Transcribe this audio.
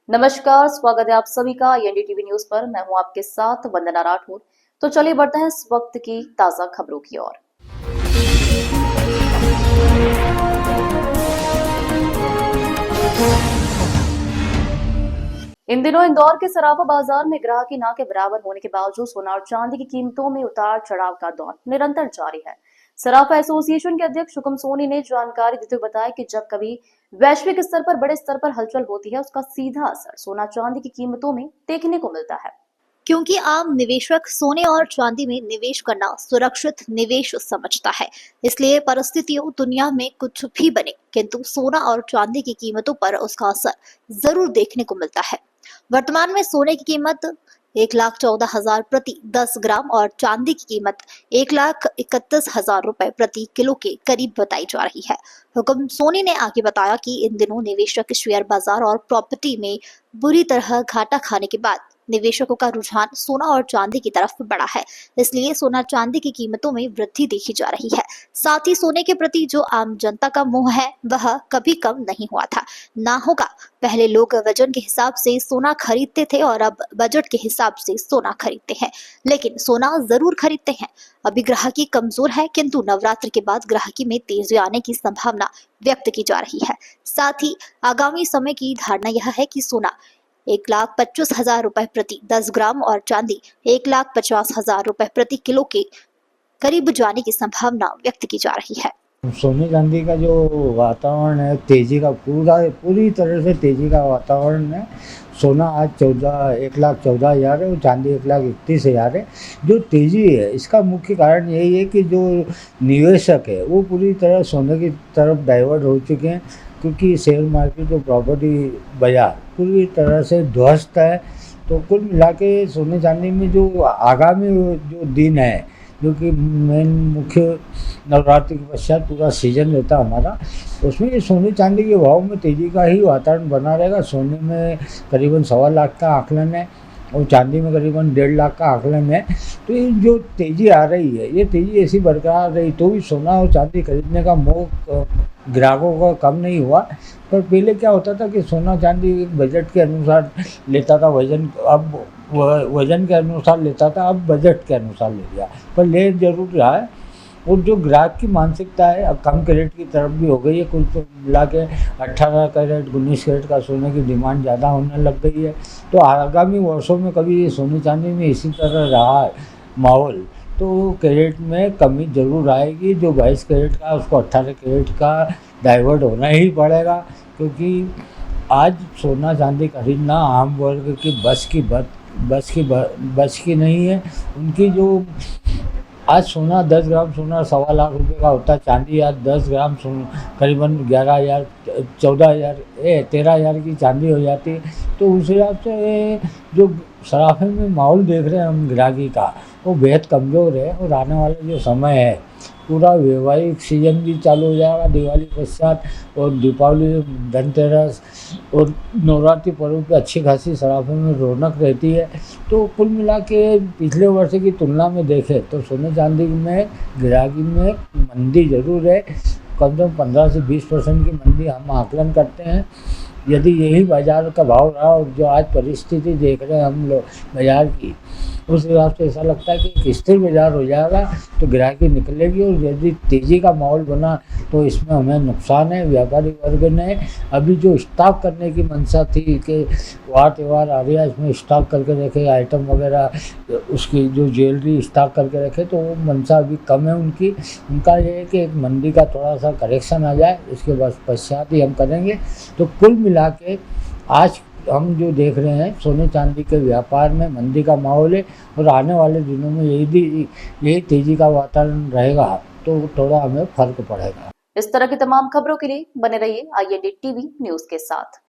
नमस्कार, स्वागत है आप सभी का एनडीटीवी न्यूज पर। मैं हूं आपके साथ वंदना राठौर। तो चलिए बढ़ते हैं इस वक्त की ताजा खबरों की ओर। इन दिनों इंदौर के सराफा बाजार में ग्राहकी ना के बराबर होने के बावजूद सोना और चांदी की कीमतों में उतार चढ़ाव का दौर निरंतर जारी है। सराफा एसोसिएशन के अध्यक्ष हुकम सोनी ने जानकारी देते हुए बताया कि जब कभी वैश्विक स्तर पर बड़े स्तर पर हलचल होती है, उसका सीधा असर सोना चांदी की कीमतों में देखने को मिलता है। क्योंकि आम निवेशक सोने और चांदी में निवेश करना सुरक्षित निवेश समझता है, इसलिए परिस्थितियों दुनिया में कुछ भी बने, किंतु सोना और चांदी की कीमतों पर उसका असर जरूर देखने को मिलता है। वर्तमान में सोने की कीमत 1,14,000 प्रति 10 ग्राम और चांदी की कीमत 1,31,000 रुपए प्रति किलो के करीब बताई जा रही है। हुकम सोनी ने आगे बताया कि इन दिनों निवेशक शेयर बाजार और प्रॉपर्टी में बुरी तरह घाटा खाने के बाद निवेशकों का रुझान सोना और चांदी की तरफ बढ़ा है, इसलिए सोना चांदी की कीमतों में वृद्धि देखी जा रही है। साथ ही सोने के प्रति जो आम जनता का मोह है वह कभी कम नहीं हुआ था, ना होगा। पहले लोग वजन के हिसाब से सोना खरीदते थे और अब बजट के हिसाब से सोना खरीदते हैं, लेकिन सोना जरूर खरीदते हैं। अभी ग्राहकी कमजोर है, किंतु नवरात्र के बाद ग्राहकी में तेजी आने की संभावना व्यक्त की जा रही है। साथ ही आगामी समय की धारणा यह है कि सोना 1,25,000 रुपए प्रति 10 ग्राम और चांदी 1,50,000 रुपए प्रति किलो के करीब जाने की संभावना व्यक्त की जा रही है। सोने चांदी का जो वातावरण है, तेजी का पूरी तरह से तेजी का वातावरण है। सोना आज 1,14,000 है और चांदी 1,31,000 है। जो तेजी है इसका मुख्य कारण यही है कि जो निवेशक है वो पूरी तरह सोने की तरफ डाइवर्ट हो चुके हैं, क्योंकि शेयर मार्केट और प्रॉपर्टी बाजार पूरी तरह से ध्वस्त है। तो कुल मिला के सोने चांदी में जो आगामी जो दिन है, जो कि मेन मुख्य नवरात्रि के पश्चात पूरा सीजन रहता है हमारा, उसमें सोने चांदी के भाव में तेज़ी का ही वातावरण बना रहेगा। सोने में करीबन 1.25 लाख का आकलन है और चांदी में करीबन 1.5 लाख का आकलन है। तो ये जो तेज़ी आ रही है, ये तेज़ी ऐसी बरकरार रही तो भी सोना और चांदी खरीदने का मोह ग्राहकों का कम नहीं हुआ। पर पहले क्या होता था कि सोना चांदी बजट के अनुसार लेता था, वजन के अनुसार लेता था, अब बजट के अनुसार ले लिया, पर ले जरूर रहा है। और जो ग्राहक की मानसिकता है अब कम कैरेट की तरफ भी हो गई है। कुल मिला के 18 कैरेट 19 कैरेट का सोने की डिमांड ज़्यादा होने लग गई है। तो आगामी वर्षों में कभी सोने चांदी में इसी तरह रहा है माहौल, तो कैरेट में कमी जरूर आएगी। जो 22 कैरेट का उसको 18 कैरेट का डाइवर्ट होना ही पड़ेगा, क्योंकि आज सोना चांदी खरीदना आम वर्ग की बस की नहीं है। उनकी जो आज सोना 10 ग्राम सोना 1.25 लाख रुपए का होता है, चांदी आज 10 ग्राम सोना करीबन 11,000 14,000 13,000 की चांदी हो जाती है। तो उस हिसाब से जो सराफे में माहौल देख रहे हैं हम ग्राहकी का, वो बेहद कमज़ोर है। और आने वाला जो समय है, पूरा वैवाहिक सीजन भी चालू हो जाएगा दिवाली पश्चात, और दीपावली, धनतेरस और नवरात्रि पर्व पे अच्छी खासी सराफों में रौनक रहती है। तो कुल मिला के पिछले वर्ष की तुलना में देखें तो सोने चांदी में ग्राहकी में मंदी ज़रूर है। कम से कम 15 से 20% की मंदी हम आकलन करते हैं। यदि यही बाज़ार का भाव रहा और जो आज परिस्थिति देख रहे हैं हम लोग बाज़ार की, उस हिसाब से ऐसा लगता है कि एक स्थिर बाज़ार हो जाएगा तो ग्राहकी निकलेगी। और यदि तेज़ी का माहौल बना तो इसमें हमें नुकसान है। व्यापारी वर्ग ने अभी जो स्टॉक करने की मंशा थी कि वार त्यौहार आ रहा है, इसमें स्टॉक करके रखे आइटम वगैरह, उसकी जो ज्वेलरी स्टॉक करके रखे, तो वो मंशा अभी कम है उनका ये है कि एक मंदी का थोड़ा सा करेक्शन आ जाए, इसके बाद पश्चात ही हम करेंगे। तो कुल मिला के आज हम जो देख रहे हैं सोने चांदी के व्यापार में मंदी का माहौल है, और आने वाले दिनों में यही तेजी का वातावरण रहेगा तो थोड़ा हमें फर्क पड़ेगा। इस तरह की तमाम खबरों के लिए बने रहिए INDTV न्यूज के साथ।